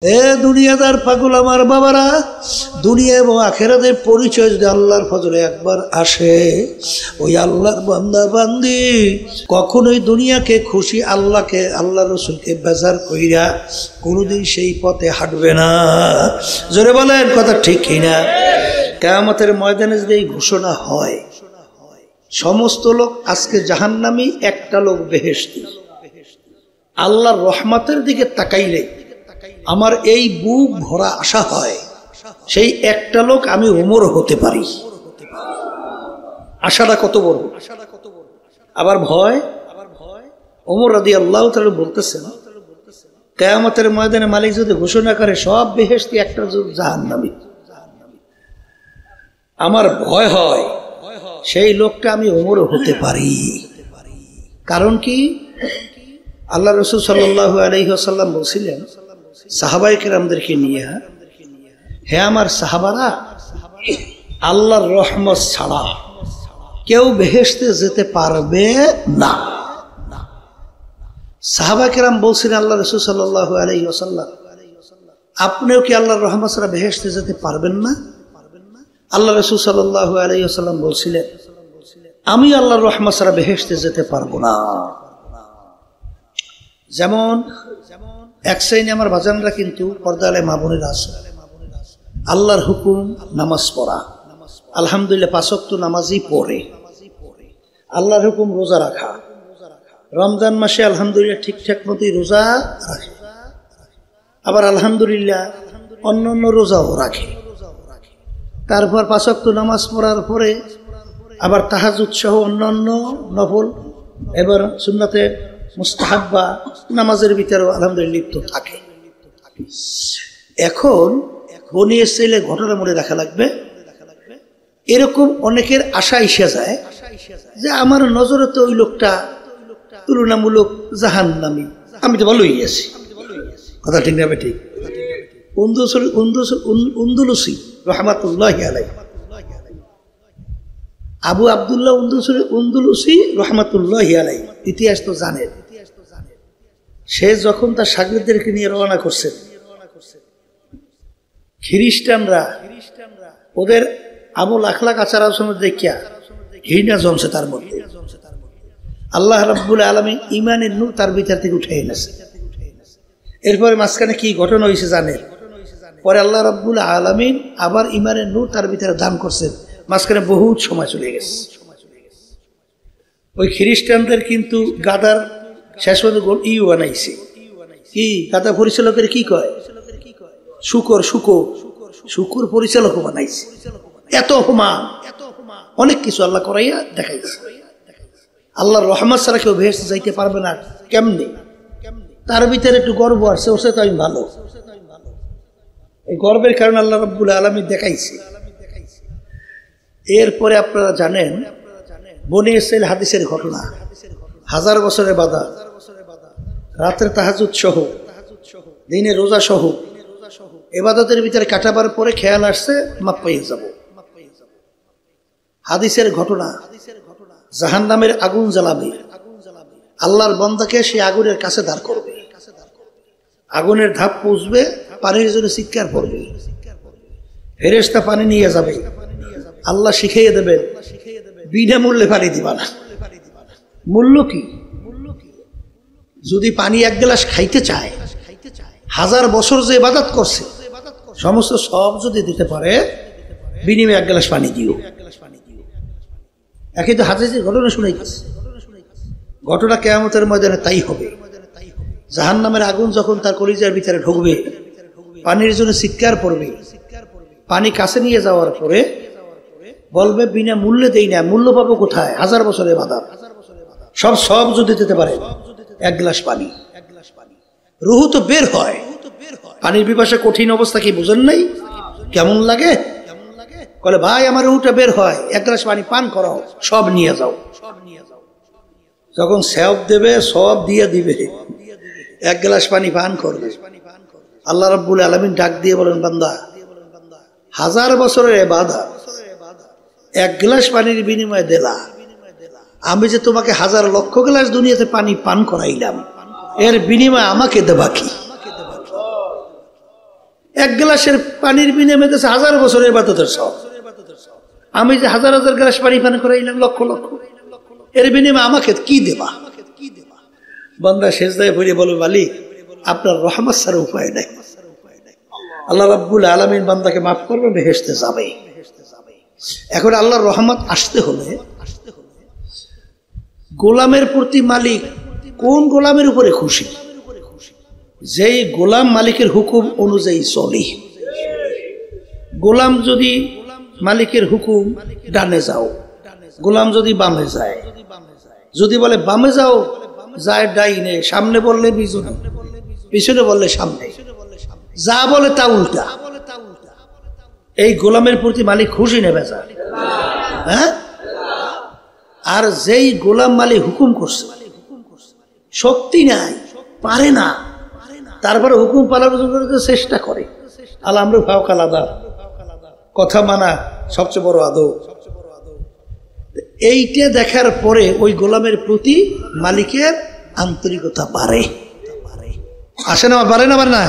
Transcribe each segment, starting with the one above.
এ দুনিয়াদার পাগল আমার বাবারা, দুনিয়া এবং আখেরাতের পরিচয় যদি আল্লাহর ফজলে একবার আসে, ওই আল্লাহর বান্দা বান্দি কখনোই দুনিয়াকে খুশি, আল্লাহকে আল্লাহ রসুলকে বেজার কইরা কোনোদিন সেই পথে হাঁটবে না। জোরে বলেন কথা ঠিক কিনা? কিয়ামতের ময়দানে যদি এই ঘোষণা হয়, সমস্ত লোক আজকে জাহান্নামী, একটা লোক বেহেশতি। আল্লাহর রহমতের দিকে তাকাইলে আমার এই বুক ভরা আশা হয় সেই একটা লোক আমি ওমর হতে পারি। আশাটা কত বড়! আবার ভয়, ওমর রাদিয়াল্লাহু তাআলা বলতেছেন, কিয়ামতের ময়দানে মালিক যদি ঘোষণা করে সব বেহেশতি, একটা জাহান্নামী, আমার ভয় হয় সেই লোকটা আমি ওমর হতে পারি। কারণ কি? আল্লাহ রাসূল সাল্লাল্লাহু আলাইহি ওয়াসাল্লাম বলছিলেন সাহাবায়ে কেরামদেরকে নিয়ে, হে আমার সাহাবারা, আল্লাহর রহমত ছাড়া কেউ বেহেশতে যেতে পারবে না। সাহাবায়ে কেরাম বলছিলেন, আল্লাহ রাসূল সাল্লাল্লাহু আলাইহি ওয়াসাল্লাম, আপনিও কি আল্লাহর রহমত ছাড়া বেহেশতে যেতে পারবেন না? আল্লাহ রাসূল সাল্লাল্লাহু আলাইহি ওয়াসাল্লাম বলছিলেন, আমি আল্লাহর রহমত ছাড়া বেহেশতে যেতে পারবো না। যেমন এক শ্রেণী আমার বাজানরা কিন্তু পর্দালে মা বোনেরা আছে, আল্লাহর হুকুম নামাজ পড়া, আলহামদুলিল্লাহ ৫ ওয়াক্ত নামাজই পড়ে, আল্লাহর হুকুম রোজা রাখা, রমজান মাসে আলহামদুলিল্লাহ ঠিকঠাক মতোই রোজা রাখে, আবার আলহামদুলিল্লাহ অন্য অন্য রোজাও রাখে। তারপর ৫ ওয়াক্ত নামাজ পড়ার পরে আবার তাহাজ্জুদ সহ অন্যান্য নফল এবার সুন্নাতে মুস্তাহাব্বা নামাজের ভিতরেও আলহামদুলিল্লাহ লিপ্ত থাকে। এখন বনি ইসরাঈলের ঘটনা মনে রাখা লাগবে। এরকম অনেকের আশা এসে যায় যে আমার নজরে তো ওই লোকটা তুলনামূলক জাহান্নামী, আমি তো ভালোই আছি। কথা ঠিক না? ঠিক। উন্দুলুসি রহমাতুল্লাহি আলাইহি, আবু আব্দুল্লাহ উন্দুলুসি রহমাতুল্লাহি আলাইহি, ইতিহাস তো জানেন। সে যখন তার শাগিরদেরকে নিয়ে রওনা করছেন, খ্রিস্টানরা ওদের আমল আখলাক আচার আচরণ দেখিয়া ঘৃণা জমছে তার মধ্যে। আল্লাহ রাব্বুল আলামিন ঈমানের নূর তার ভিতর থেকে উঠে এনেছে। এরপরে মাঝখানে কি ঘটনা হয়েছে জানেন? পরে আল্লাহ রাব্বুল আলামিন আবার ঈমানের নূর তার ভিতরে দান করছেন, মাঝখানে বহুত সময় চলে গেছে। ওই খ্রিস্টানদের কিন্তু গাদার শেষ পর্যন্ত ইউ বানাইছে। কি গাদা পরিচালকের কি কয়? শুকর, শুকর শুকুর পরিচালকও বানাইছে। এত অপমান, অনেক কিছু আল্লাহ করাইয়া দেখাইছে। আল্লাহর রহমত ছাড়া কেউ বেহেশতে যাইতে পারবে না। কেমনে? তার ভিতরে একটু গর্ব আসছে, ওর সাথে আমি ভালো। এই গর্বের কারণে আল্লাহ রাব্বুল আলামিন দেখাইছে। এরপরে আপনারা জানেন বনি ইসরাঈল হাদিসের ঘটনা, 1000 বছরের বাধা, রাতের তাহাজ্জুদ সহ দিনে রোজা সহ ইবাদতের ভিতরে কাটাবার পরে খেয়াল আসছে মাপ পেয়ে যাব। হাদিসের ঘটনা, জাহান্নামের আগুন জ্বালাবে, আল্লাহর বান্দাকে সেই আগুনের কাছে দাঁড় করবে, আগুনের ধাপ পৌঁছবে, পানির জন্য চিৎকার করবে, ফেরেশতা পানি নিয়ে যাবে, আল্লাহ শিখিয়ে দেবেন বিনামূল্যে পানি দিবা না। মূল্য কি? যদি পানি এক গ্লাস খাইতে চায়, 1000 বছর যে ইবাদত করছে সমস্ত সব যদি দিতে পারে, বিনিময়ে 1 গ্লাস পানি দিও। একই তো হাদিসের ঘটনা শুনাইতেছে। ঘটনা কিয়ামতের ময়দানে তাই হবে। জাহান্নামের আগুন যখন তার কলিজার ভিতরে ঢুকবে, পানির জন্য চিৎকার পড়বে, পানি কাছে নিয়ে যাওয়ার পরে বলবে বিনা মূল্যে দেই না, মূল্য পাবো কোথায়? 1000 বছরের ইবাদত সব যদি দিতে পারে 1 গ্লাস পানি। রুহু তো বের হয়, পানির পিপাসা কঠিন অবস্থা কি বুঝেন নাই? কেমন লাগে? বলে ভাই আমার রুহুটা বের হয়, 1 গ্লাস পানি পান করো, সব নিয়ে যাও। যখন সব দেবে, সব দিয়ে দিবে, 1 গ্লাস পানি পান করবে। আল্লাহ রাব্বুল আলামিন ডাক দিয়ে বলেন, বান্দা 1000 বছরের ইবাদত 1 গ্লাস পানির বিনিময়ে দিলা, আমি যে তোমাকে 1000 লক্ষ গ্লাস দুনিয়াতে পানি পান করাইলাম, এর বিনিময়ে আমাকে দেবা কি? এক গ্লাসের পানির বিনিময়ে দিয়েছে 1000 বছরের ইবাদতের সওয়াব। আমি যে হাজার হাজার গ্লাস পানি পান করাইলাম লক্ষ লক্ষ, এর বিনিময়ে আমাকে কি দেবা? বান্দা সেজদায় পড়ে বলে, মালিক আপনার রহমত ছাড়া উপায় নাই। আল্লাহ রাব্বুল আলামিন বান্দাকে মাফ করবে, বেহেশতে যাবে। এখন আল্লাহর রহমত আসতে হলে গোলামের প্রতি মালিক কোন গোলামের উপরে খুশি? যেই গোলাম মালিকের হুকুম অনুযায়ী চলে। গোলাম যদি মালিকের হুকুম ডানে যাও, গোলাম যদি বামে যায়, যদি বলে বামে যাও যায় ডাইনে, সামনে বললে পিছনে, পিছনে বললে সামনে, যা বলে তা উল্টা, এই গোলামের প্রতি মালিক খুশি নেবে যা। হ্যাঁ, আর যেই গোলাম মালিক হুকুম করছে, শক্তি নাই, পারে না, তারপরে হুকুম পালন করতে চেষ্টা করে, আল আমরু ফাওকাল আদাব, কথা মানা সবচেয়ে বড় আদব। এইটা দেখার পরে ওই গোলামের প্রতি মালিকের আন্তরিকতা বাড়ে। আসে না, বাড়ে না? বাড়ে না?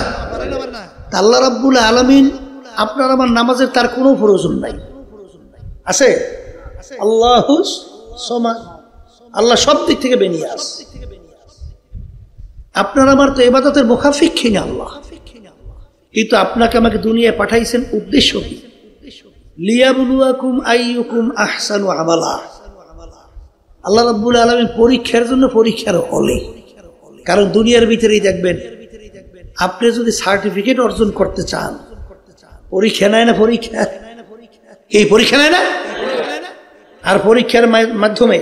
আল্লাহ রাব্বুল আলামিন আপনার আমার নামাজের তার কোনো প্রয়োজন নাই। আছে আল্লাহু সমাদ, আল্লাহ সব দিক থেকে বেনিয়াস। আপনার আমার তো ইবাদতের মুখাফিক্ষী না আল্লাহ, কিন্তু আপনাকে আমাকে দুনিয়ায় পাঠাইছেন উদ্দেশ্য কি? লিয়াবলুয়াকুম আইয়ুকুম আহসানু আমালা। আল্লাহ রাব্বুল আলামিন পরীক্ষার জন্য পরীক্ষার হলে, কারণ দুনিয়ার ভিতরেই দেখবেন আপনি যদি সার্টিফিকেট অর্জন করতে চান, পরীক্ষা নেয় না? পরীক্ষা এই পরীক্ষা নেয় না? আর পরীক্ষার মাধ্যমে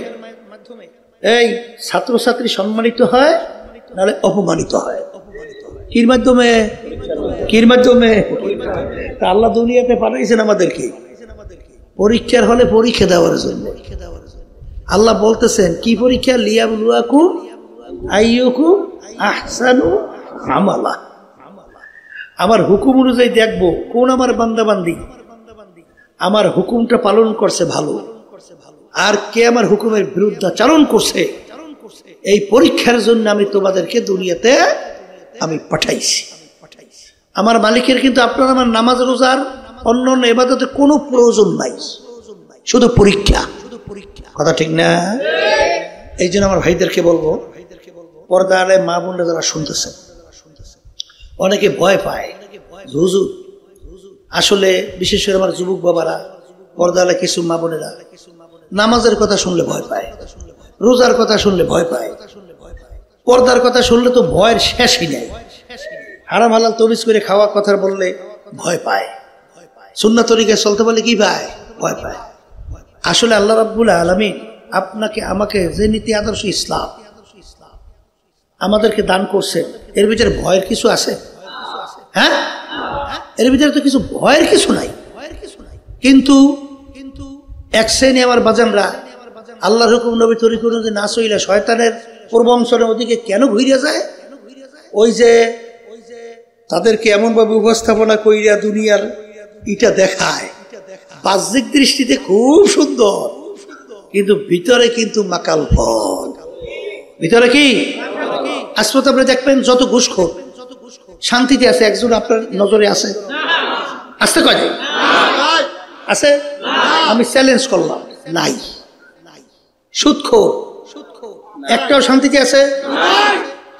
এই ছাত্রছাত্রী সম্মানিত হয়, নাহলে অপমানিত হয়। কির মাধ্যমে? কির মাধ্যমে? আল্লাহ দুনিয়াতে পাঠাইছেন আমাদেরকে পরীক্ষার হলে পরীক্ষা দেওয়ার জন্য। আল্লাহ বলতেছেন কি পরীক্ষা? লিয়াবলুয়াকুম আইয়ুকুম আহসানু আমালা। আমার হুকুম অনুযায়ী দেখবো কোন আমার বান্দা বান্দি আমার হুকুমটা পালন করছে ভালো, আর কে আমার হুকুমের বিরুদ্ধাচরণ করছে। এই পরীক্ষার জন্য আমি তোমাদেরকে দুনিয়াতে আমি পাঠাইছি। আমার মালিকের কিন্তু আপনার আমার নামাজ রোজার অন্য অন্য ইবাদতের কোনো প্রয়োজন নাই, শুধু পরীক্ষা। কথা ঠিক না? এই জন্য আমার ভাইদেরকে বলবো, পর্দা আলে মা বোনরা যারা শুনতেছে, অনেকে ভয় পায় হুজুর। আসলে বিশেষ করে আমার যুবক বাবারা, পর্দা আলে কিছু মা বোনেরা নামাজের কথা শুনলে ভয় পায়, রোজার কথা শুনলে ভয় পায়, পর্দার কথা শুনলে তো ভয়ের শেষই নেই। হারাম হালাল তমিজ করে খাওয়া কথা বললে ভয় পায়, সুন্নাহ তরিকায় চলতে বলে কি পায়? ভয় পায়। আসলে আল্লাহ রাব্বুল আলামিন আপনাকে আমাকে যে নীতি আদর্শ ইসলাম আমাদেরকে দান করছে, এর ভিতরে ভয়ের কিছু আছে? হ্যাঁ, এর ভিতরে তো কিছু ভয়ের কিছু নাই। কিন্তু এক শ্রেণী আমার বাজানরা আল্লাহর হুকুম নবী তরিকা অনুযায়ী না চইলে শয়তানের প্রবঞ্চনের ওদিকে কেন ঘুরে যায়? ওই যে তাদেরকে এমনভাবে উপস্থাপনা কইরা দুনিয়ার এটা দেখায়, বাহ্যিক দৃষ্টিতে খুব সুন্দর, কিন্তু ভিতরে কিন্তু মাকাল ফল। ভিতরে কি? আসলে আপনি দেখবেন যত ঘুষখোর শান্তিতে আছে, একজন আপনার নজরে আছে? আসতে কয় আছে? আমি চ্যালেঞ্জ করলাম, নাই। সুদখোর একটাও শান্তিতে আছে?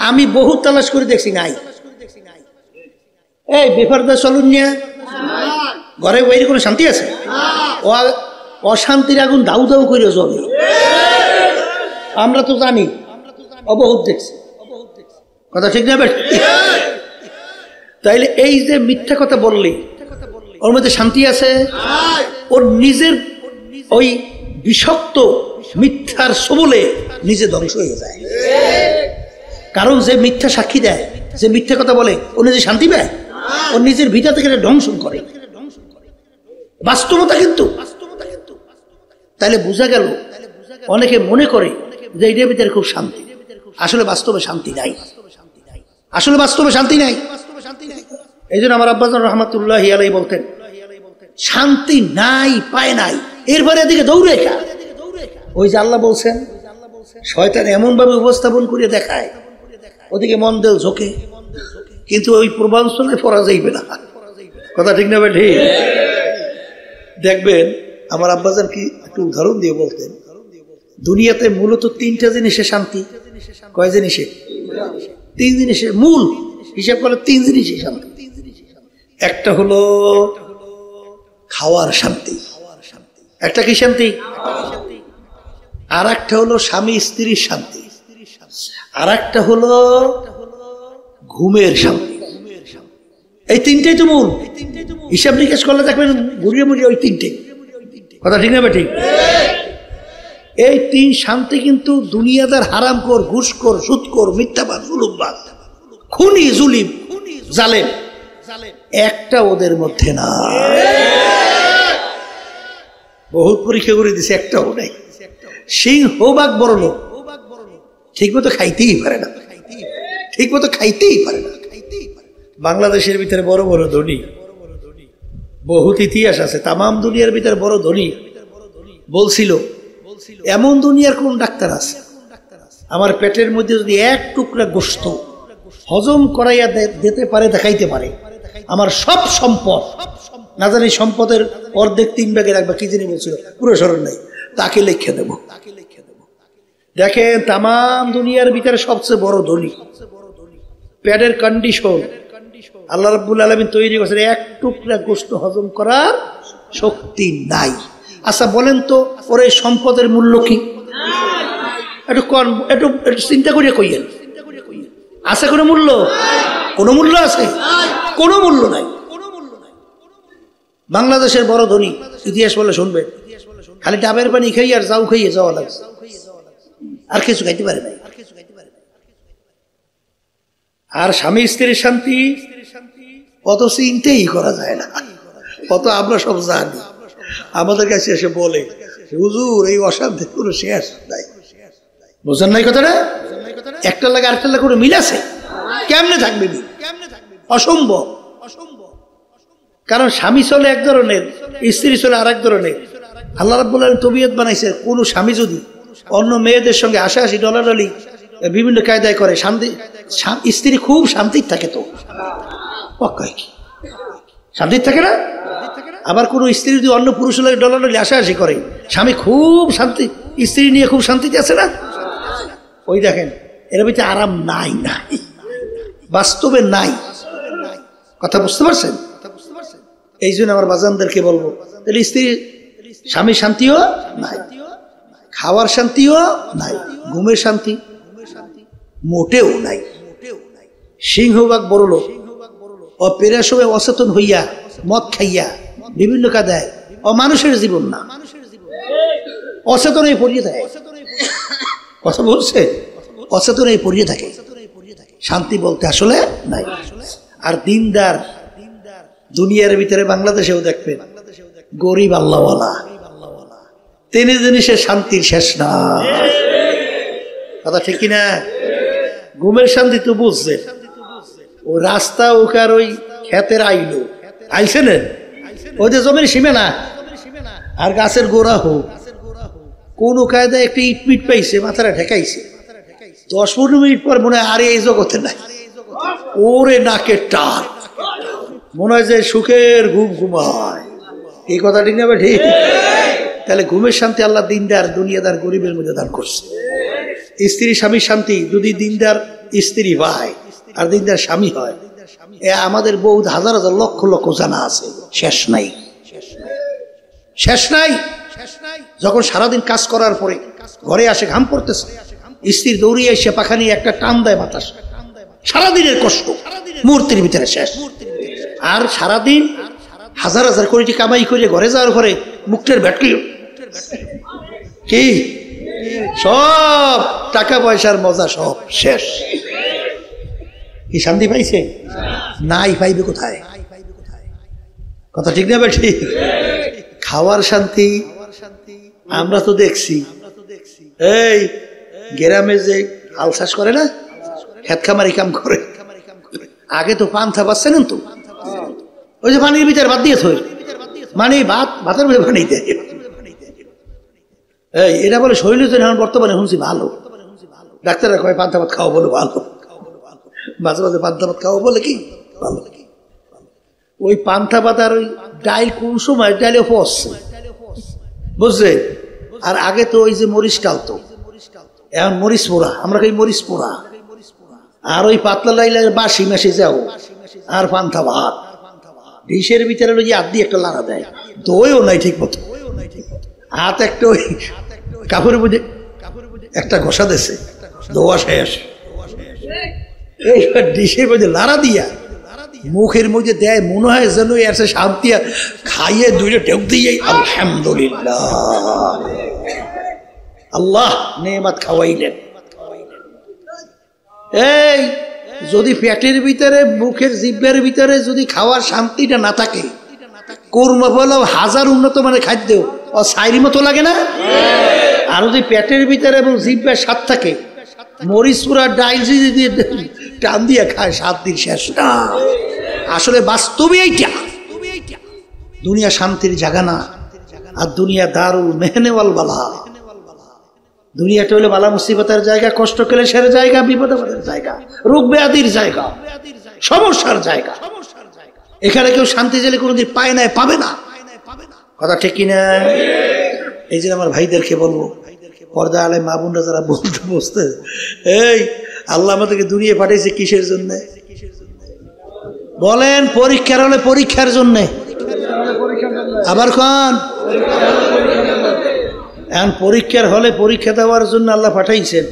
আমি বহু তালাশ করে দেখছি, নাই। এই বেফারদা চলুন নিয়ে ঘরে বাইরে কোনো শান্তি আছে? অশান্তির আগুন দাউ দাউ করে জ্বলে, আমরা তো জানি, অবহুত দেখছি। কথা ঠিক না? তাইলে এই যে মিথ্যা কথা বললি, ওর মধ্যে শান্তি আছে? ওর নিজের ওই বিষাক্ত মিথ্যার সবলে নিজে ধ্বংস হয়ে যায়। কারণ যে মিথ্যা সাক্ষী দেয়, যে মিথ্যা কথা বলে, ও নিজে শান্তি পায়? ওর নিজের ভিটা থেকে ধ্বংস করে বাস্তবতা। কিন্তু তাইলে বোঝা গেল, অনেকে মনে করে যে এটার ভিতরে খুব শান্তি, আসলে বাস্তবে শান্তি নাই। আসলে বাস্তবে শান্তি নাই। এই জন্য আমার আব্বাজান রহমাতুল্লাহি আলাইহি বলতেন, শান্তি নাই, পায় নাই, এরপরে এদিকে দৌড়ে খা। ওই যে আল্লাহ বলছেন, শয়তান এমন ভাবে উপস্থাপন করে দেখায়, ওদিকে মন দেল ঝোঁকে, কিন্তু ওই প্রবঞ্চনায় পড়া যাইবে না। কথা ঠিক না ভাই? ঠিক। দেখবেন আমার আব্বাজান কি একটু উদাহরণ দিয়ে বলতেন, দুনিয়াতে মূলত তিনটা জিনিসে শান্তি। কয় জিনিসে? তিন জিনিসের মূল হিসাব করলে তিন জিনিসে শান্তি। একটা হলো খাওয়ার শান্তি, একটা কি শান্তি, আর একটা হলো স্বামী স্ত্রীর শান্তি, আর একটা হলো ঘুমের শান্তি। এই তিনটেই তো মূল। হিসাব নিকাশ করলে দেখবেন ঘুরিয়ে মুড়িয়ে ওই তিনটে। কথা ঠিক না ভাই? ঠিক। এই তিন শান্তি কিন্তু দুনিয়াদার হারামখোর, ঘুষখোর, সুদখোর, মিথ্যাবাদ, জুলুমবাজ, খুনি, জুলিম, জালেম একটা ওদের মধ্যে না। বহুত পরীক্ষা করে দিছে, একটাও নাই। সিংহভাগ বড় লোক ঠিক মতো খাইতেই পারে না, ঠিক মতো খাইতেই পারে না। বাংলাদেশের ভিতরে বড় বড় ধনী, বহুত ইতিহাস আছে। তামাম দুনিয়ার ভিতরে বড় ধনী বলছিল, এমন দুনিয়ার কোন ডাক্তার আছে আমার পেটের মধ্যে যদি এক টুকরা গোশত হজম করাইয়া দিতে পারে, দেখাইতে পারে, আমার সব সম্পদ, না জানি সম্পদের অর্ধেক 3 ভাগে রাখবা, কি জানি বলছিল, পুরো স্মরণ নাই, তাকে লিখে দেব। দেখেন তামাম দুনিয়ার ভিতরে সবচেয়ে বড় ধনী, পেটের কন্ডিশন আল্লাহ রাব্বুল আলামিন তৈরি করেছেন, এক টুকরা গোশত হজম করার শক্তি নাই। আচ্ছা বলেন তো ওর এই সম্পদের মূল্য কি? একটু চিন্তা করিয়া কইয়েন, আছে কোনো মূল্য? কোনো মূল্য আছে? কোনো মূল্য নাই। বাংলাদেশের বড় ধনী ইতিহাস বলে শুনবে, খালি ডাবের পানি খাই আর যাও খাইয়ে যাওয়া লাগে, আর কিছু খাইতে পারে নাই। আর স্বামী স্ত্রীর শান্তি অত চিন্তাই করা যায় না, অত আমরা সব জানি। আমাদের কাছে এসে বলে, হুজুর এই অশান্তির কোনো শেষ নাই। বুঝেন নাই কথাটা? একটা লাগে আরেকটা লাগে কোনো মিল আছে? কেমনে থাকবে? অসম্ভব। কারণ স্বামী চলে এক ধরনের, স্ত্রী চলে আর এক ধরনের। আল্লাহ রাব্বুল আলামিন তবিয়ত বানাইছে, কোন স্বামী যদি অন্য মেয়েদের সঙ্গে হাসাহাসি ডলাডলি বিভিন্ন কায়দায় করে, শান্তি, স্ত্রী খুব শান্তির থাকে, তো পক্কায় কি শান্তির থাকে না? আবার কোন স্ত্রী যদি অন্য পুরুষের লাগে ডলাডলি হাসাহাসি করে, স্বামী খুব শান্তি, স্ত্রী নিয়ে খুব শান্তিতে আছে না? ওই দেখেন এর ভিতরে আরাম নাই, নাই, বাস্তবে নাই। কথা বুঝতে পারছেন? এই জন্য আমার বাজানদেরকে বলবো, তাহলে স্ত্রী স্বামী শান্তিও নাই, খাওয়ার শান্তিও নাই, ঘুমের শান্তি মোটেও নাই। সিংহভাগ বড় লোক ও পেরার সময় অচেতন হইয়া মদ খাইয়া বিভিন্ন কাদায় ও মানুষের জীবন না, অচেতনে পড়িয়ে থাকে। কথা বলছে, অচেতনে পড়িয়ে থাকে, শান্তি বলতে আসলে নাই। আর দিনদার দুনিয়ার ভিতরে বাংলাদেশেও দেখবেন গরিব আল্লাহওয়ালা, তিনি জিনিসের শান্তির শেষ না। কথা ঠিক কিনা? ঘুমের শান্তি তো বুঝছে, ও রাস্তা ওকার ওই ক্ষেতের আইলো আইছে না, ওই যে জমির সীমানা আর গাছের গোড়া হোক, কোন কায়দায় একটা ইটমিট পাইছে, মাথাটা ঠেকাইছে, 10-15 মিনিট পর মনে হয় আরে এই জগতে নাই, ওরে নাকের টান, মনে হয় যে সুখের ঘুম ঘুমায়। এই কথা ঠিক না? ঠিক। তাহলে ঘুমের শান্তি আল্লাহ দিনদার দুনিয়াদার গরিবের মধ্যে দান করছে। স্ত্রী স্বামীর শান্তি যদি দিনদার স্ত্রী ভাই আর দিনদার স্বামী হয়, এ আমাদের বহুত হাজার হাজার লক্ষ লক্ষ জানা আছে, শেষ নাই, শেষ নাই। যখন সারাদিন কাজ করার পরে ঘরে আসে, ঘাম পড়তেছে, স্ত্রী দৌড়িয়ে এসে পাখা নিয়ে একটা টান দেয় বাতাস, সারাদিনের কষ্ট মুহূর্তের ভিতরে শেষ। আর সারাদিন হাজার হাজার কোটি কামাই করে ঘরে যাওয়ার পরে মুখটার ভেটকি কি সব টাকা পয়সার মজা সব শেষ। কি শান্তি পাইছে? নাই, পাইবে কোথায়? কথা ঠিক না? ঠিক। খাওয়ার শান্তি আমরা তো দেখছি, এই গ্রামে যে হাল চাষ করে না, খেত খামারি কাম করে, আগে তো পান্থা পাচ্ছেন তো, ওই যে পানির ভিতরে ভাত দিয়ে থই, মানে ভাতের ভিতরে পানি দেয়। এই এটা বলে শরীরের জন্য এখন বর্তমানে শুনছি ভালো, ডাক্তাররা কয় পান্থা ভাত খাওয়া বলে ভালো, মাঝে মাঝে পান্থা ভাত খাওয়া বলে কি ভালো। ওই পান্থা পাতার ওই ডাইল কোন সময় ডাইলে পড়ছে বুঝছে। আর আগে তো ওই যে মরিচ টালতো, এখন মরিচ পোড়া, আমরা কই মরিচ পোড়া। আর ওই পাতলা লাইলে বাসি মেশে যাও আর পান্থা ভাত ডিশের ভিতরে ওই হাত দিয়ে একটা লাড়া দেয়, দইও নাই ঠিক মতো, হাত একটা ওই কাপড়ের মধ্যে একটা ঘষা দেছে, দোয়া শেষ। এইবার ডিশের মধ্যে লাড়া দিয়া মুখের মধ্যে দেয়, মনে হয় যেন এসে শান্তি, খাইয়ে দুইটা ঢেউ দিয়ে আলহামদুলিল্লাহ আল্লাহ নেয়ামত খাওয়াইলেন। এই যদি পেটের ভিতরে মুখের জিহ্বার ভিতরে যদি খাওয়ার শান্তিটা না থাকে, কোরমা পোলাও হাজার উন্নত মানের খাদ্য ও সাইরি মতো লাগে না? আর যদি পেটের ভিতরে এবং জিহ্বার স্বাদ থাকে, মরিচ পুরা ডাইল দিয়ে টান দিয়ে খায়, 7 দিন শেষ না। আসলে বাস্তবে এইটা দুনিয়া শান্তির জায়গা না, আর দুনিয়া দারুল মেহনেওয়াল বালা। দুনিয়াটা হলো বালা মুসিবতের জায়গা, কষ্ট ক্লেশের জায়গা, বিপদ আপদের জায়গা, রোগ ব্যাধির জায়গা, সমস্যার জায়গা। এখানে কেউ শান্তি চাইলে কোনোদিন পায় না, পাবে না, কথা ঠিক কিনা? এই যে আমার ভাইদেরকে বলবো, পর্দা আলে মা বোনরা যারা বলতে বসতে, এই আল্লাহ আমাদেরকে দুনিয়া পাঠিয়েছে কিসের জন্য বলেন? পরীক্ষার হলে পরীক্ষার জন্যে, আবার কন এখন পরীক্ষার হলে পরীক্ষা দেওয়ার জন্য আল্লাহ পাঠাইছেন।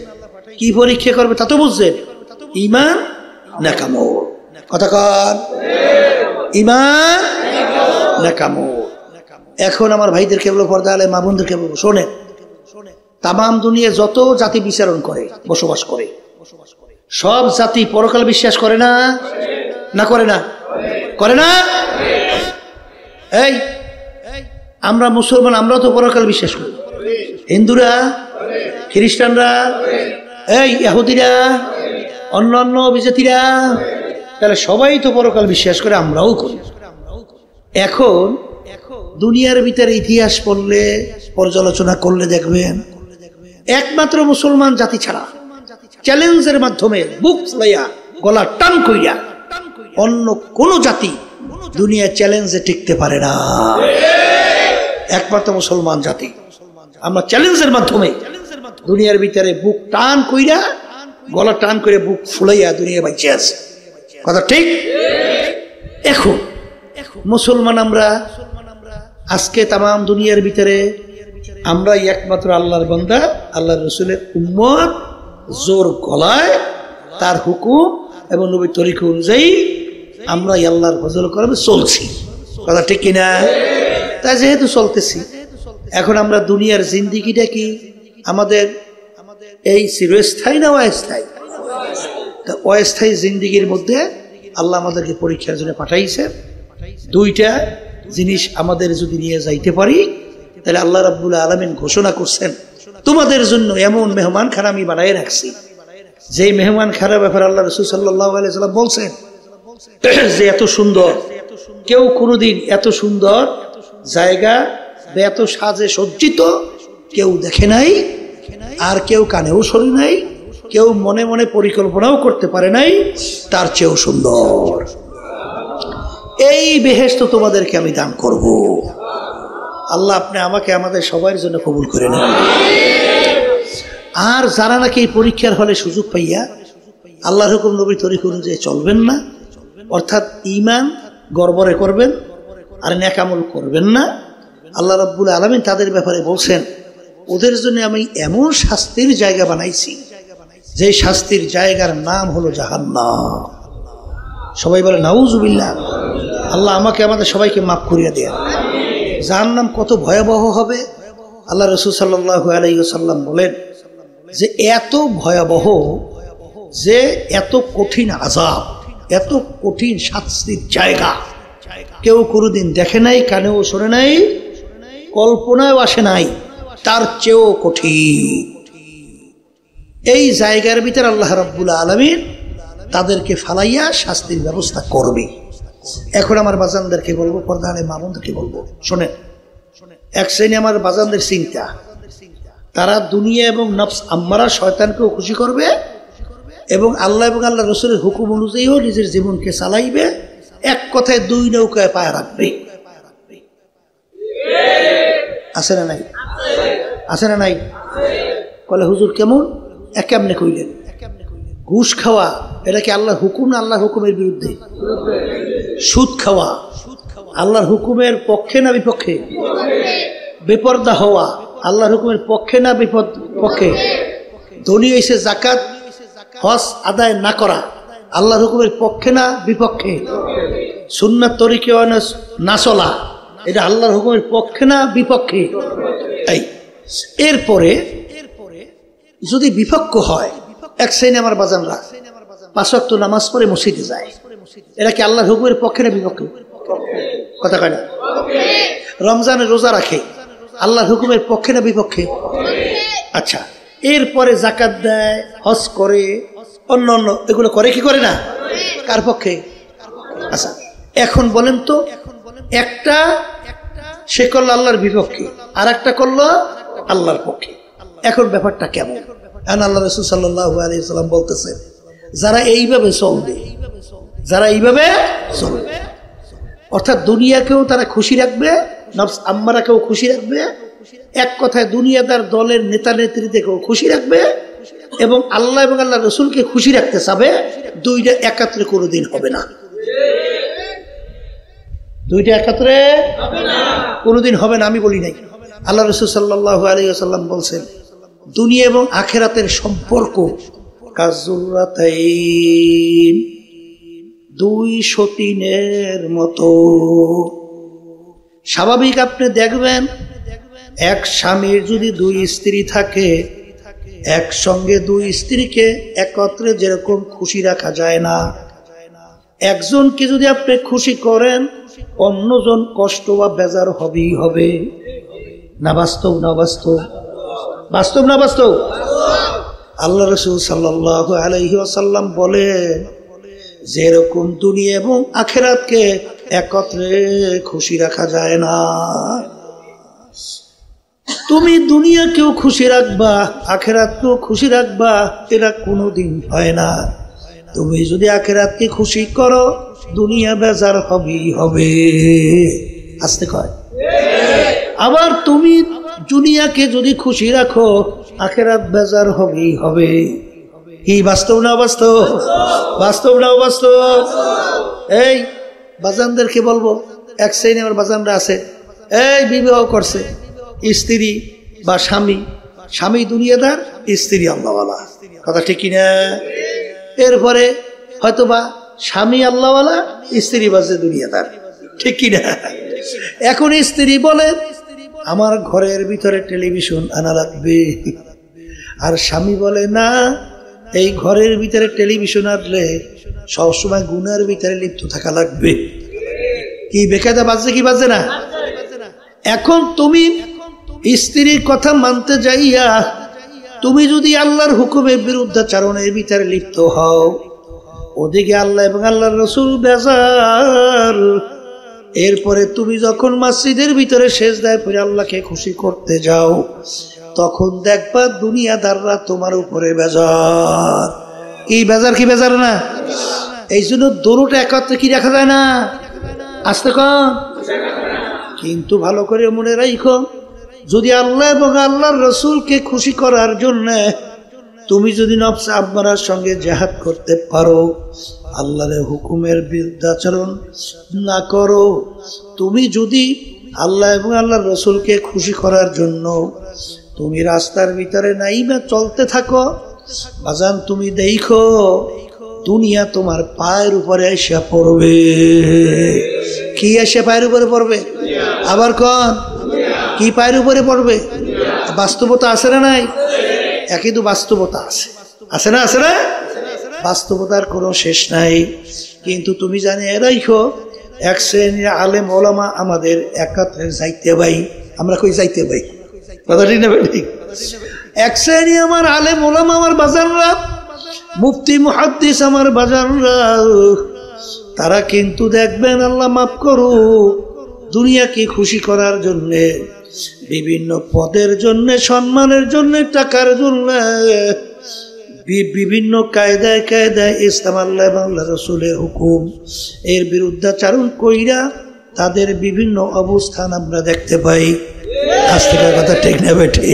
কি পরীক্ষা করবে তা তো বুঝছেন? ঈমান না কামল, কথা কন, ঈমান না কামল। এখন আমার ভাইদেরকে বলবো, পর্দা আলে মা বোনদেরকে বলবো, শোনেন, তামাম দুনিয়া যত জাতি বিচরণ করে, বসবাস করে, সব জাতি পরকাল বিশ্বাস করে না? না করে না? করে না? এই আমরা মুসলমান, আমরাও তো পরকাল বিশ্বাস করি। হিন্দুরা, খ্রিস্টানরা, এই ইহুদিরা, অন্যান্য বিজাতিরা, তাহলে সবাই তো পরকাল বিশ্বাস করে, আমরাও করি। এখন দুনিয়ার ভিতরে ইতিহাস পড়লে, পর্যালোচনা করলে দেখবেন, একমাত্র মুসলমান জাতি ছাড়া চ্যালেঞ্জের মাধ্যমে বুক লাইয়া গলা টান কইরা অন্য কোন জাতি দুনিয়া চ্যালেঞ্জে টিকতে পারে না। একমাত্র মুসলমান জাতি আমরা চ্যালেঞ্জের মাধ্যমে দুনিয়ার ভিতরে বুক টান কইরা, গলা টান করে বুক ফুলাইয়া দুনিয়া বাইচে আছে, কথা ঠিক? এখন মুসলমান আমরা আজকে তামাম দুনিয়ার ভিতরে আমরা একমাত্র আল্লাহর বান্দা, আল্লাহর রাসূলের উম্মত, জোর গলায় তার হুকুম এবং নবীর তরিকা অনুযায়ী আমরা আল্লাহর ফজল করবে চলছি, কথা ঠিক কিনা? তাই যেহেতু চলতেছি, এখন আমরা দুনিয়ার জিন্দিগিটা কি আমাদের এই চিরস্থায়ী না অস্থায়ী? অস্থায়ী জিন্দিগির মধ্যে আল্লাহ আমাদেরকে পরীক্ষার জন্য পাঠাইছে। দুইটা জিনিস আমাদের যদি নিয়ে যাইতে পারি, তাহলে আল্লাহ রাব্বুল আলামিন ঘোষণা করছেন, তোমাদের জন্য এমন মেহমান খানা আমি বানাই রাখছি, যে মেহমান খানার ব্যাপারে আল্লাহ রাসূল সাল্লাল্লাহু আলাইহি ওয়াসাল্লাম বলছেন যে এত সুন্দর, কেউ কোনোদিন এত সুন্দর জায়গা বা এত সাজে সজ্জিত কেউ দেখে নাই, আর কেউ কানেও শোনে নাই, কেউ মনে মনে পরিকল্পনাও করতে পারে নাই, তার চেয়েও সুন্দর। এই বেহেশত তোমাদেরকে আমি দান করব। আল্লাহ আপনি আমাকে আমাদের সবার জন্য কবুল করে নেন। আর যারা নাকি এই পরীক্ষার হলে সুযোগ পাইয়া আল্লাহর হুকুম নবীর তরিকা অনুযায়ী চলবেন না, অর্থাৎ ঈমান গড়বড়ে করবেন আর নেক আমল করবেন না, আল্লাহ রাব্বুল আলামিন তাদের ব্যাপারে বলছেন, ওদের জন্য আমি এমন শাস্তির জায়গা বানাইছি, যে শাস্তির জায়গার নাম হলো জাহান্নাম। সবাই বলে নাউজুবিল্লাহ। আল্লাহ আমাকে আমাদের সবাইকে মাফ করিয়া দেন। জাহান্নাম কত ভয়াবহ হবে, আল্লাহ রাসূল সাল্লাল্লাহু আলাইহি ওয়াসাল্লাম বলেন যে এত ভয়াবহ, যে এত কঠিন আযাব, এত কঠিন শাস্তির জায়গা কেউ কোনোদিন দেখে নাই, কানেও শোনে নাই, কল্পনাও আসে নাই, তার চেয়েও কঠিন। এই জায়গার ভিতরে আল্লাহ রাব্বুল আলামিন তাদেরকে ফালাইয়া শাস্তির ব্যবস্থা করবে। এখন আমার বাজানদেরকে বলবো, পর্দা আলে মা বোনদেরকে বলবো, শোনেন, এক শ্রেণী আমার বাজানদের চিন্তা, তারা দুনিয়া এবং নফস আম্মারা শয়তানকেও খুশি করবে এবং আল্লাহ রাসূলের হুকুম অনুযায়ীও নিজের জীবনকে চালাইবে এক কথায় দুই নৌকায় পায়ে রাখবে। আছে না নাই? আছে না নাই? বলে হুজুর কেমন? কেমনে কইলেন? ঘুষ খাওয়া এটা কি আল্লাহর হুকুম না আল্লাহর হুকুমের বিরুদ্ধে? সুদ খাওয়া আল্লাহর হুকুমের পক্ষে না বিপক্ষে? বেপরদা হওয়া আল্লাহর হুকুমের পক্ষে না বিপক্ষে? ধনী এসে যাকাত হজ আদায় না করা আল্লাহর হুকুমের পক্ষে না বিপক্ষে? সুন্নাত তরিকে না চলা এটা আল্লাহর হুকুমের পক্ষে না বিপক্ষে? এই এরপরে যদি বিপক্ষ হয়, এক শ্রেণী আমার বাজানরা 5 ওয়াক্ত নামাজ পড়ে মসজিদে যায়, এটা কি আল্লাহর হুকুমের পক্ষে না বিপক্ষে? কথা কয় না? রমজানের রোজা রাখে আল্লাহর হুকুমের পক্ষে না বিপক্ষে? আচ্ছা, এরপরে যাকাত দেয়, হজ করে, অন্য অন্য এগুলো করে কি করে না? কার পক্ষে? আচ্ছা এখন বলেন তো, একটা সে করলো আল্লাহর বিপক্ষে আর একটা করলো আল্লাহর পক্ষে, এখন ব্যাপারটা কেমন? আল্লাহ রাসূল সাল্লাল্লাহু আলাইহি ওয়াসাল্লাম বলতেছেন, যারা এইভাবে চলবে, যারা এইভাবে চলবে, অর্থাৎ দুনিয়াকেও তারা খুশি রাখবে, নফস আম্মারাকেও খুশি রাখবে, এক কথায় দুনিয়াদার দলের নেতা নেত্রীদেরকেও খুশি রাখবে এবং আল্লাহ এবং আল্লাহ রসুলকে খুশি রাখতে চাবে, দুইটা একাত্রে কোনোদিন হবে না। দুইটা একাত্রে কোনোদিন হবে না, আমি বলি নাই, আল্লাহ রসুল সাল্লাল্লাহু আলাইহি ওয়াসাল্লাম বলছেন, দুনিয়া এবং আখিরাতের সম্পর্ক কাজুরাতাইন, দুই সতীনের মতো। স্বাভাবিক আপনি দেখবেন, এক স্বামীর যদি 2 স্ত্রী থাকে, একসঙ্গে 2 স্ত্রীকে একত্রে যেরকম খুশি রাখা যায় না, একজনকে যদি আপনি খুশি করেন অন্যজন কষ্ট বা বেজার হবেই হবে। না বাস্তব? না বাস্তব? বাস্তব না বাস্তব? আল্লাহ রাসূল সাল্লাল্লাহু আলাইহি ওয়াসাল্লাম বলেন, যেরকম দুনিয়া এবং আখিরাতকে একত্রে খুশি রাখা যায় না। তুমি দুনিয়াকেও খুশি রাখবা, আখিরাতকেও খুশি রাখবা, এটা কোনোদিন হয় না। তুমি যদি আখিরাতকে খুশি করো, দুনিয়া বেজার হবেই হবে। আসতে কয়। আবার তুমি দুনিয়াকে যদি খুশি রাখো, আখিরাত বেজার হবেই হবে। কি বাস্তব না বাস্তব? বাস্তব না বাস্তব? এই বাজানদেরকে বলবো, এক শ্রেণী আমার বাজানরা আছে, এই বিবাহ করছে, স্ত্রী বা স্বামী, স্বামী দুনিয়াদার, স্ত্রী আল্লাহওয়ালা, কথা ঠিক কিনা? এরপরে হয়তোবা স্বামী আল্লাহওয়ালা, স্ত্রী বাজে দুনিয়াদার, ঠিক কিনা? এখন স্ত্রী বলে আমার ঘরের ভিতরে টেলিভিশন আনা লাগবে, আর স্বামী বলে না, এই ঘরের ভিতরে টেলিভিশন আনলে সবসময় গুনার ভিতরে লিপ্ত থাকা লাগবে। কি বেকায়দা বাজছে কি বাজে না? এখন তুমি স্ত্রীর কথা মানতে যাইয়া তুমি যদি আল্লাহর হুকুমের বিরুদ্ধাচরণের ভিতরে লিপ্ত হও, ওদিকে আল্লাহ এবং আল্লাহর রাসূল বেজার। এরপরে তুমি যখন মসজিদের ভিতরে সেজদায় পড়ে আল্লাহকে খুশি করতে যাও, তখন দেখবা দুনিয়াদাররা তোমার উপরে বেজার। কি বেজার? কি বেজার না? এই জন্য দোনোটা একত্রে কি রাখা যায় না? আসতে কন। কিন্তু ভালো করে মনে রাখো, যদি আল্লাহ এবং আল্লাহর রাসূলকে খুশি করার জন্য তুমি যদি নফস আম্মারার সঙ্গে জিহাদ করতে পারো, আল্লাহর হুকুমের বিরুদ্ধাচরণ না করো, তুমি যদি আল্লাহ এবং আল্লাহর রাসূলকে খুশি করার জন্য তুমি রাস্তার ভিতরে নাইবা চলতে থাকো, বাজান তুমি দেখো দুনিয়া তোমার পায়ের উপরে এসে পড়বে। কি এসে পায়ের উপরে পড়বে? আবার কোন কি পায়ের উপরে পড়বে? বাস্তবতা আছে না নাই? একই তো বাস্তবতা আছে, আছে না? আছে না? বাস্তবতার কোনো শেষ নাই। কিন্তু তুমি জানি রাখো, এক শ্রেণীর আলেম ওলামা আমাদের একত্রে যাইতে ভাই, আমরা কই যাইতে ভাই, কথা ঠিক না? ঠিক। এক শ্রেণী আমার আলেম ওলামা আমার বাজানরা, মুফতি মুহাদ্দিস আমার বাজানরা, তারা কিন্তু দেখবেন আল্লাহ মাফ করুক, দুনিয়াকে খুশি করার জন্যে, বিভিন্ন পদের জন্য, সম্মানের জন্য, টাকার জন্য বিভিন্ন কায়দায় কায়দায় ইসলাম আল্লাহ এবং আল্লাহ রাসূলের হুকুম এর বিরুদ্ধাচারণ কইরা তাদের বিভিন্ন অবস্থান আমরা দেখতে পাই। আস্তিকার কথা ঠিক না বেঠি?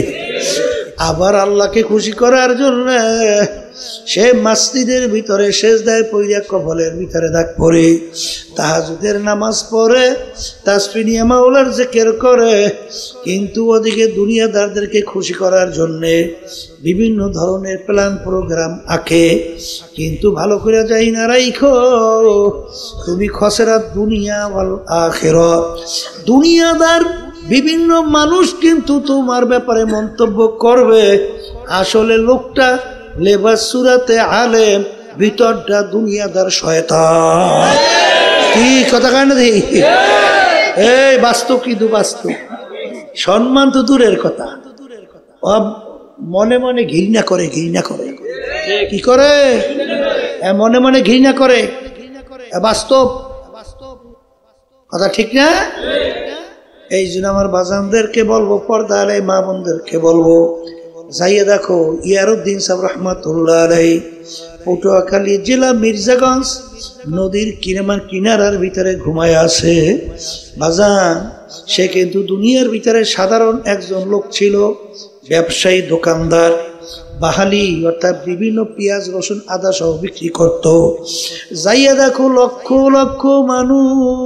আবার আল্লাহকে খুশি করার জন্য সে মসজিদের ভিতরে সেজদায় পইরা কবলের ভিতরে দাগ পড়ে তাহাজ্জুদের নামাজ পড়ে তাসবিহ নিয়ে মাওলার জিকির করে, কিন্তু ওদিকে দুনিয়াদারদেরকে খুশি করার জন্য বিভিন্ন ধরনের প্ল্যান প্রোগ্রাম আঁকে। কিন্তু ভালো করে যাই না রাইখো, তুমি খসরাত দুনিয়া ওয়াল আখিরাত। দুনিয়াদার বিভিন্ন মানুষ কিন্তু তোমার ব্যাপারে মন্তব্য করবে, আসলে লোকটা লেবাস সুরাতে আলেম, ভিতরটা দুনিয়াদার শয়তান। কি কথা কয় না দেখি? এই বাস্তব, কিন্তু বাস্তব। সম্মান তো দূরের কথা, মনে মনে ঘৃণা করে, ঘৃণা করে। কি করে? মনে মনে ঘৃণা করে। বাস্তব কথা, ঠিক না? এই জন্য আমার বাজানদেরকে বলবো, পর্দার এই মা বোনদেরকে বলবো, যাইয়ে দেখো ইয়ারউদ্দিন সাহেব রহমাতুল্লাহ আলাইহি পটুয়াখালী জেলা মির্জাগঞ্জ নদীর কিনারার ভিতরে ঘুমায় আছে। বাজান, সে কিন্তু দুনিয়ার ভিতরে সাধারণ একজন লোক ছিল, ব্যবসায়ী, দোকানদার, বাহালি, অর্থাৎ বিভিন্ন পেঁয়াজ রসুন আদা সহ বিক্রি করত। যাইয়া দেখো লক্ষ লক্ষ মানুষ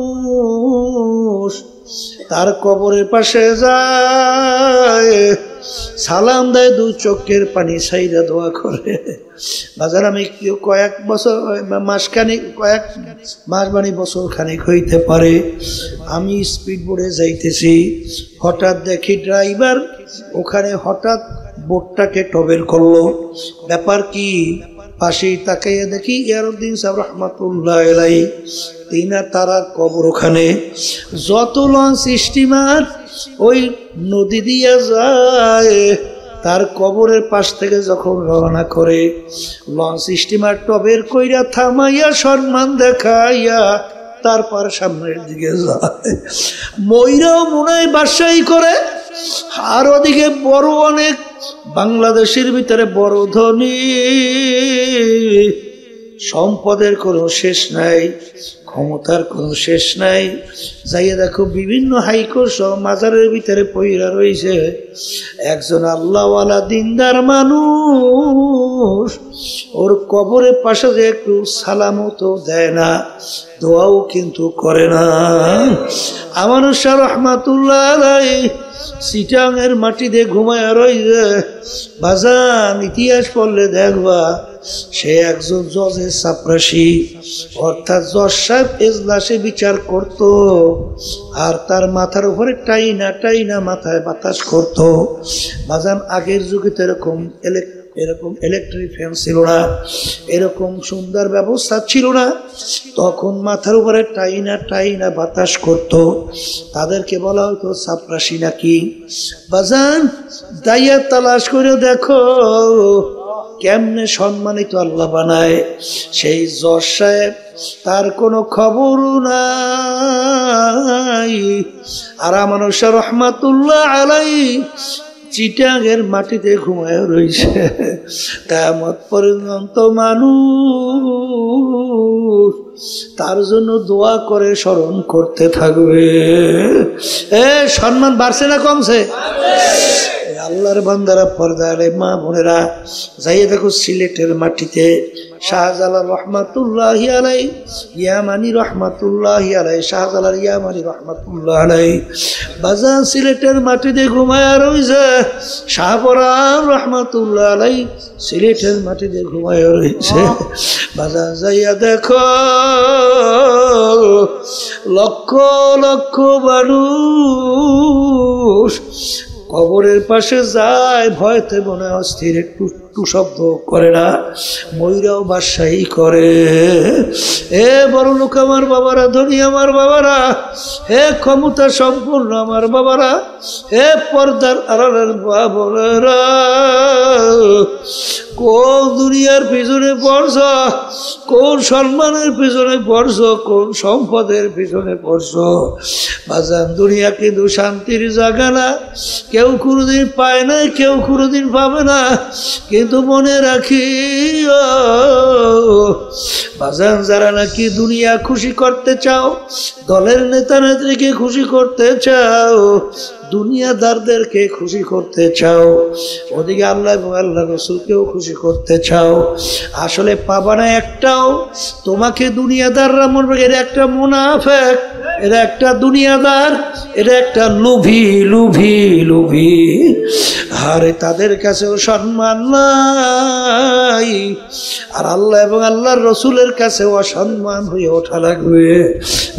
তার কবরের পাশে যায়, সালাম দেয়, দু চোখের পানি ছাইরা দোয়া করে। বাজার আমি কয়েক বছর মাসখানিক, কয়েক মাস মানে বছর খানিক হইতে পারে, আমি স্পিড বোর্ডে যাইতেছি, হঠাৎ দেখি ড্রাইভার ওখানে হঠাৎ বোটটাকে টবেল করলো। ব্যাপার কি? পাশে তাকাইয়া দেখি ইয়ারউদ্দিন সাহেব রহমাতুল্লাহ আলাইহি তারার কবর ওখানে। যত লঞ্চ স্টিমার ওই নদী দিয়া যায়, তার কবরের পাশ থেকে যখন রওনা করে, লঞ্চ স্টিমার টবের কইরা থামাইয়া সম্মান দেখাইয়া তারপর সামনের দিকে যায়। ময়রাও মনে হয় বাসাই করে। আর ওদিকে বড় অনেক বাংলাদেশের ভিতরে বড় ধনী, সম্পদের কোনো শেষ নাই, ক্ষমতার কোনো শেষ নাই। যাইয়া দেখো বিভিন্ন হাইকোর্ট সহ মাজারের ভিতরে পইরা রয়েছে একজন আল্লাহওয়ালা দিনদার মানুষ, ওর কবরের পাশে যে একটু সালামও তো দেয় না, দোয়াও কিন্তু করে না। আমার শাহ রহমাতুল্লাহ আলাইহি চিটাঙের মাটিতে ঘুমায় রয়েছে। বাজান, ইতিহাস পড়লে দেখবা সে একজন জজের চাপরাশি, অর্থাৎ জজ সাহেব এজলাসে বিচার করত, আর তার মাথার উপরে টাইনা টাইনা মাথায় বাতাস করত। বাজান, আগের যুগে তো এরকম ইলেকট্রিক ফ্যান ছিল না, এরকম সুন্দর ব্যবস্থা ছিল না, তখন মাথার উপরে টাইনা টাইনা বাতাস করত। তাদেরকে বলা হতো চাপরাশি নাকি। বাজান, দাইয়া তালাশ করে দেখো কেমনে সম্মানিত আল্লাহ বানায়। সেই জজ সাহেব, তার কোনো খবর নাই। আর আমার শাহ রহমাতুল্লাহ আলাইহি চিটাঙের মাটিতে ঘুমায় রয়েছে। কিয়ামত পর্যন্ত মানুষ তার জন্য দোয়া করে স্মরণ করতে থাকবে। সম্মান বাড়ছে না কমছে? আল্লাহর বান্দারা, পর্দার মা বোনেরা, যাইয়ে দেখো সিলেটের মাটিতে শাহজালাল রহমাতুল্লাহি আলাইহি, ইয়ামানি রহমাতুল্লাহি আলাইহি, শাহজালাল ইয়ামানি রহমাতুল্লাহ আলাইহি বাজার সিলেটের মাটিতে ঘুমায়া রয়েছে। শাহপরান রহমাতুল্লাহ আলাইহি সিলেটের মাটিতে ঘুমায়া রয়েছে। বাজার যাইয়া দেখো লক্ষ লক্ষ মানুষ কবরের পাশে যায়, ভয়তে মনে অস্থির, একটু শব্দ করে না, ময়ূরাও বাদশাহী করে। হে বড় লোক আমার বাবারা, ধনী আমার বাবারা, হে ক্ষমতা সম্পূর্ণ আমার বাবারা, হে পর্দার আড়ালের বাবারা, কোন দুনিয়ার পিছনে পড়ছ, কোন সম্মানের পিছনে পড়ছ, কোন সম্পদের পিছনে পড়ছ। বাজান, দুনিয়া কিন্তু শান্তির জায়গা না, কেউ কোনোদিন পায় না, কেউ কোনোদিন পাবে না, কিন্তু কিন্তু মনে রাখিও বাজান, যারা নাকি দুনিয়া খুশি করতে চাও, দলের নেতা নেত্রীকে খুশি করতে চাও, দুনিয়াদারদেরকে খুশি করতে চাও, ওদিকে আল্লাহ এবং আল্লাহ রসুলকেও খুশি করতে চাও, আসলে পাবা না একটাও। তোমাকে দুনিয়াদাররা মনে রাখবে এরা একটা মুনাফিক, এরা একটা দুনিয়াদার, এরা একটা লোভী লোভী লোভী। আরে তাদের কাছেও সম্মান নাই, আর আল্লাহ এবং আল্লাহর রসুলের কাছেও অসম্মান হয়ে ওঠা লাগবে।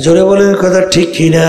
জোরে বলেন কথা ঠিক কিনা?